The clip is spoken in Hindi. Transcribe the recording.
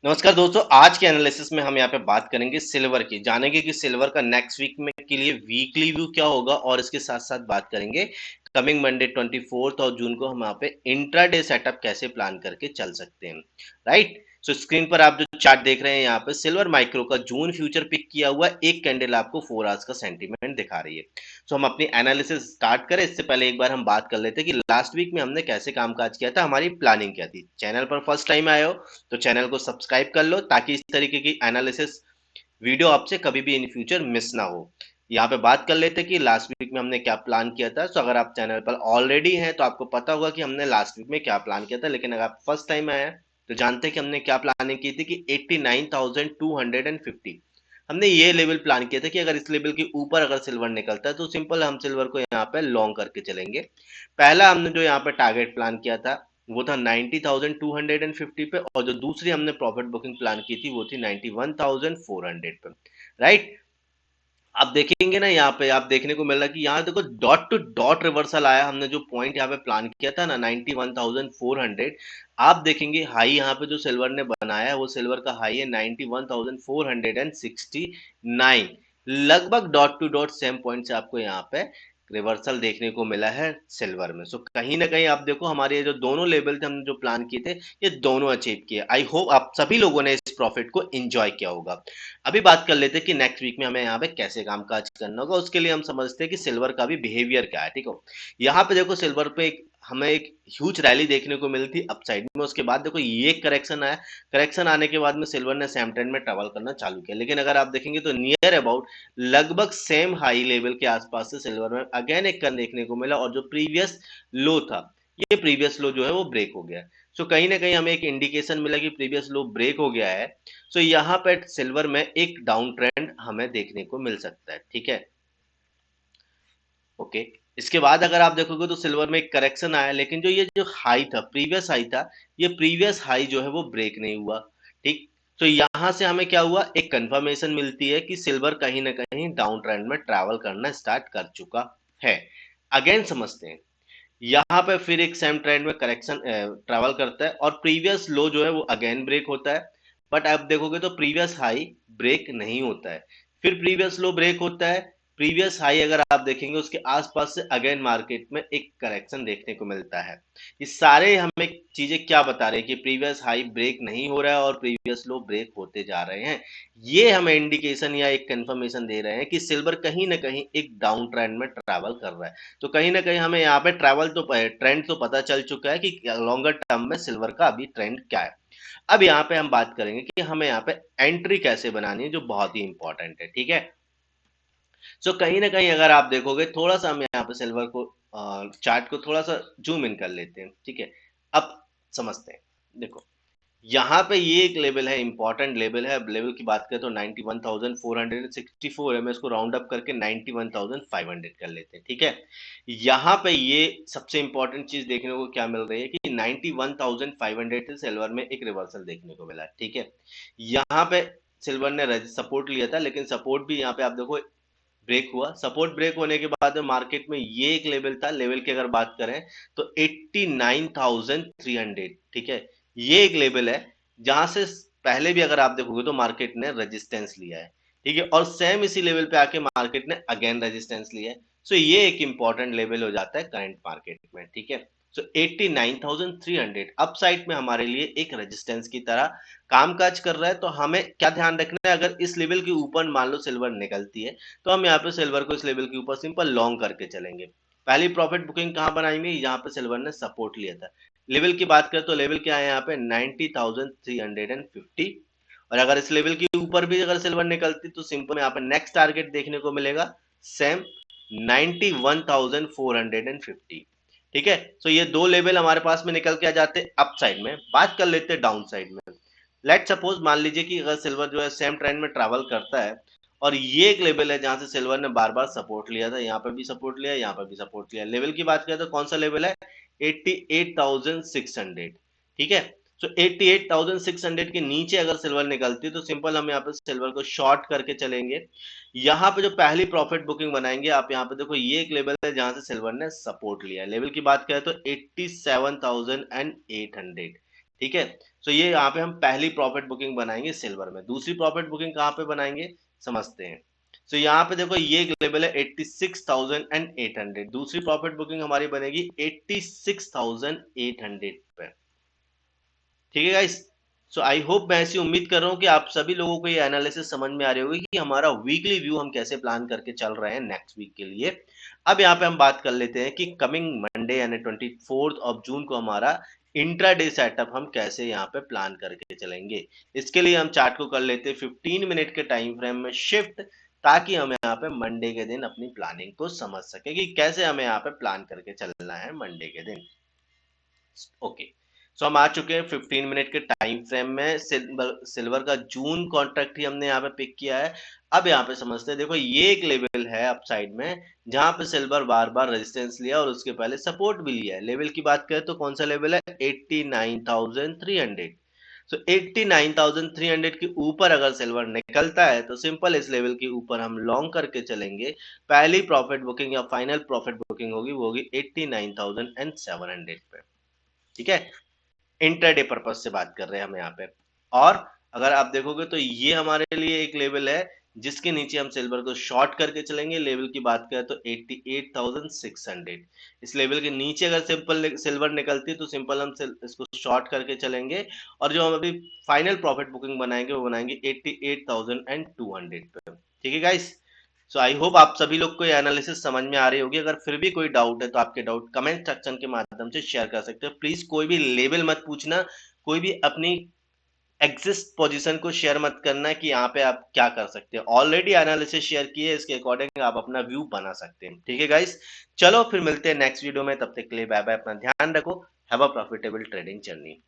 नमस्कार दोस्तों, आज के एनालिसिस में हम यहाँ पे बात करेंगे सिल्वर की। जानेंगे कि सिल्वर का नेक्स्ट वीक में के लिए वीकली व्यू क्या होगा और इसके साथ साथ बात करेंगे कमिंग मंडे 24 और जून को हम यहाँ पे इंट्राडे सेटअप कैसे प्लान करके चल सकते हैं। राइट, सो स्क्रीन पर आप जो चार्ट देख रहे हैं यहाँ पे सिल्वर माइक्रो का जून फ्यूचर पिक किया हुआ एक कैंडल आपको 4 आवर्स का सेंटीमेंट दिखा रही है। सो हम अपनी एनालिसिस स्टार्ट करें इससे पहले एक बार हम बात कर लेते हैं कि लास्ट वीक में हमने कैसे कामकाज किया था, हमारी प्लानिंग क्या थी। चैनल पर फर्स्ट टाइम आए हो तो चैनल को सब्सक्राइब कर लो ताकि इस तरीके की एनालिसिस वीडियो आपसे कभी भी इन फ्यूचर मिस ना हो। यहाँ पे बात कर लेते हैं कि लास्ट वीक में हमने क्या प्लान किया था। सो अगर आप चैनल पर ऑलरेडी हैं तो आपको पता होगा कि हमने लास्ट वीक में क्या प्लान किया था, लेकिन अगर आप फर्स्ट टाइम आए हैं तो जानते हैं कि हमने क्या प्लानिंग की थी कि 89,250 हमने ये लेवल प्लान किया था कि अगर इस लेवल के ऊपर अगर सिल्वर निकलता है तो सिंपल हम सिल्वर को यहाँ पे लॉन्ग करके चलेंगे। पहला हमने जो यहाँ पे टारगेट प्लान किया था वो था 90,250 पे, और जो दूसरी हमने प्रॉफिट बुकिंग प्लान की थी वो थी 91,400 पे। राइट, आप देखेंगे ना यहाँ पे आप देखने को मिल रहा है कि यहाँ देखो डॉट टू डॉट रिवर्सल आया। हमने जो पॉइंट यहाँ पे प्लान किया था ना 91,400, आप देखेंगे हाई यहाँ पे जो सिल्वर ने बनाया है वो सिल्वर का हाई है 91,469। लगभग dot to dot same point से आपको यहाँ पे रिवर्सल देखने को मिला है सिल्वर में। सो कहीं ना कहीं आप देखो हमारे ये जो दोनों लेवल थे हमने जो प्लान किए थे ये दोनों अचीव किए। आई होप आप सभी लोगों ने इस प्रॉफिट को एंजॉय किया होगा। अभी बात कर लेते हैं कि नेक्स्ट वीक में हमें यहाँ पे कैसे कामकाज करना होगा। उसके लिए हम समझते हैं कि सिल्वर का भी बिहेवियर क्या है। ठीक है, यहाँ पे देखो सिल्वर पे हमें एक ह्यूज रैली देखने को मिली थी अपसाइड में। उसके बाद देखो ये करेक्शन आया। करेक्शन आने के बाद में सिल्वर ने सेम ट्रेंड में ट्रेवल करना चालू किया, लेकिन अगर आप देखेंगे तो नियर अबाउट लगभग सेम हाई लेवल के आसपास से सिल्वर में अगेन एक कन देखने को मिला, और जो प्रीवियस लो था ये प्रीवियस लो जो है वो ब्रेक हो गया। सो कहीं ना कहीं हमें एक इंडिकेशन मिला कि प्रीवियस लो ब्रेक हो गया है। सो यहाँ पे सिल्वर में एक डाउन ट्रेंड हमें देखने को मिल सकता है। ठीक है, ओके। इसके बाद अगर आप देखोगे तो सिल्वर में एक करेक्शन आया, लेकिन जो ये जो हाई था प्रीवियस हाई था ये प्रीवियस हाई जो है वो ब्रेक नहीं हुआ। ठीक, तो यहां से हमें क्या हुआ, एक कंफर्मेशन मिलती है कि सिल्वर कहीं ना कहीं डाउन ट्रेंड में ट्रैवल करना स्टार्ट कर चुका है। अगेन समझते हैं, यहाँ पे फिर एक सेम ट्रेंड में करेक्शन ट्रैवल करता है और प्रीवियस लो जो है वो अगेन ब्रेक होता है। बट आप देखोगे तो प्रीवियस हाई ब्रेक नहीं होता है, फिर प्रीवियस लो ब्रेक होता है। प्रीवियस हाई अगर आप देखेंगे उसके आसपास से अगेन मार्केट में एक करेक्शन देखने को मिलता है। ये सारे हमें चीजें क्या बता रहे हैं कि प्रीवियस हाई ब्रेक नहीं हो रहा है और प्रीवियस लो ब्रेक होते जा रहे हैं। ये हमें इंडिकेशन या एक कंफर्मेशन दे रहे हैं कि सिल्वर कहीं ना कहीं एक डाउन ट्रेंड में ट्रैवल कर रहा है। तो कहीं ना कहीं हमें यहाँ पे ट्रैवल तो ट्रेंड तो पता चल चुका है कि लॉन्गर टर्म में सिल्वर का अभी ट्रेंड क्या है। अब यहाँ पे हम बात करेंगे कि हमें यहाँ पे एंट्री कैसे बनानी है, जो बहुत ही इंपॉर्टेंट है। ठीक है, सो कहीं ना कहीं अगर आप देखोगे थोड़ा सा हम यहाँ पे सिल्वर को चार्ट को थोड़ा सा जूम इन कर लेते हैं। ठीक है, अब समझते हैं। देखो यहाँ पे ये एक लेवल है, इंपॉर्टेंट लेवल है। अब लेवल की बात करें तो 91,464 है। मैं इसको राउंड अप करके 91,500 कर लेते हैं। ठीक है, यहाँ पे ये सबसे इंपॉर्टेंट चीज देखने को क्या मिल रही है कि 91,500 से सिल्वर में एक रिवर्सल देखने को मिला है। ठीक है, यहाँ पे सिल्वर ने सपोर्ट लिया था, लेकिन सपोर्ट भी यहाँ पे आप देखो ब्रेक हुआ। सपोर्ट ब्रेक होने के बाद में मार्केट में ये एक लेवल था, लेवल की अगर बात करें तो 89,300। ठीक है, ये एक लेवल है जहां से पहले भी अगर आप देखोगे तो मार्केट ने रेजिस्टेंस लिया है। ठीक है, और सेम इसी लेवल पे आके मार्केट ने अगेन रेजिस्टेंस लिया है। सो ये एक इंपॉर्टेंट लेवल हो जाता है करंट मार्केट में। ठीक है, सो 89,300 अपसाइड में हमारे लिए एक रेजिस्टेंस की तरह कामकाज कर रहा है। तो हमें क्या ध्यान रखना है, अगर इस लेवल के ऊपर मान लो सिल्वर निकलती है तो हम यहाँ पे सिल्वर को इस लेवल के ऊपर सिंपल लॉन्ग करके चलेंगे। पहली प्रॉफिट बुकिंग कहाँ बनाएंगे, यहाँ पे सिल्वर ने सपोर्ट लिया था। लेवल की बात करें तो लेवल क्या है यहाँ पे 90,350, और अगर इस लेवल के ऊपर भी अगर सिल्वर निकलती तो सिंपल यहाँ पे नेक्स्ट टारगेट देखने को मिलेगा सेम 91,450। ठीक है, सो ये दो लेवल हमारे पास में निकल के आ जाते हैं अप साइड में। बात कर लेते हैं डाउन साइड में। लेट सपोज मान लीजिए कि अगर सिल्वर जो है सेम ट्रेंड में ट्रैवल करता है और ये एक लेवल है जहां से सिल्वर ने बार बार सपोर्ट लिया था, यहाँ पर भी सपोर्ट लिया, यहाँ पर भी सपोर्ट लिया। लेवल की बात करें तो कौन सा लेवल है, 88,600। ठीक है, सो 88,600 के नीचे अगर सिल्वर निकलती है तो सिंपल हम यहाँ पे सिल्वर को शॉर्ट करके चलेंगे। यहाँ पे जो पहली प्रॉफिट बुकिंग बनाएंगे आप यहाँ पे देखो ये एक लेवल है जहां से सिल्वर ने सपोर्ट लिया है। लेवल की बात करें तो 87,800। ठीक है। तो ये यहाँ पे हम पहली प्रॉफिट बुकिंग बनाएंगे सिल्वर में। दूसरी प्रॉफिट बुकिंग कहाँ पे बनाएंगे, समझते हैं। तो यहाँ पे देखो ये एक लेवल है 86,800, दूसरी प्रॉफिट बुकिंग हमारी बनेगी 86,800 पे। ठीक है गाइस। सो आई होप, मैं ऐसी उम्मीद कर रहा हूँ कि आप सभी लोगों को ये एनालिसिस समझ में आ रही होगी कि हमारा वीकली व्यू हम कैसे प्लान करके चल रहे हैं नेक्स्ट वीक के लिए। अब यहाँ पे हम बात कर लेते हैं कि कमिंग मंडे यानी 24 जून को हमारा इंट्राडे सेटअप हम कैसे यहाँ पे प्लान करके चलेंगे। इसके लिए हम चार्ट को कर लेते हैं 15 मिनट के टाइम फ्रेम में शिफ्ट, ताकि हम यहाँ पे मंडे के दिन अपनी प्लानिंग को समझ सके कि कैसे हमें यहाँ पे प्लान करके चलना है मंडे के दिन। ओके। सो हम आ चुके हैं 15 मिनट के टाइम फ्रेम में। सिल्वर का जून कॉन्ट्रैक्ट ही हमने यहाँ पे पिक किया है। अब यहाँ पे समझते हैं, देखो ये एक लेवल है अपसाइड में, जहां पे सिल्वर बार बार रेजिस्टेंस लिया और उसके पहले सपोर्ट भी लिया है। लेवल की बात करें तो कौन सा लेवल है, 89,300। सो 89,300 के ऊपर अगर सिल्वर निकलता है तो सिंपल इस लेवल के ऊपर हम लॉन्ग करके चलेंगे। पहली प्रॉफिट बुकिंग या फाइनल प्रॉफिट बुकिंग होगी वो होगी 89,700 पे। ठीक है, इंटरडे पर्पज से बात कर रहे हैं हम यहाँ पे। और अगर आप देखोगे तो ये हमारे लिए एक लेवल है जिसके नीचे हम सिल्वर को शॉर्ट करके चलेंगे। लेवल की बात करें तो 88,600। इस लेवल के नीचे अगर सिंपल सिल्वर निकलती है तो सिंपल हम इसको शॉर्ट करके चलेंगे, और जो हम अभी फाइनल प्रॉफिट बुकिंग बनाएंगे वो बनाएंगे 88,200 पे। ठीक है गाइस। सो आई होप आप सभी लोग को ये एनालिसिस समझ में आ रही होगी। अगर फिर भी कोई डाउट है तो आपके डाउट कमेंट सेक्शन के माध्यम से शेयर कर सकते हो। प्लीज कोई भी लेवल मत पूछना, कोई भी अपनी एग्जिस्ट पोजीशन को शेयर मत करना कि यहाँ पे आप क्या कर सकते हैं। ऑलरेडी एनालिसिस शेयर किए, इसके अकॉर्डिंग आप अपना व्यू बना सकते हैं। ठीक है गाइस, चलो फिर मिलते हैं नेक्स्ट वीडियो में। तब तक के लिए बाय बाय, अपना ध्यान रखो। Have a profitable trading journey.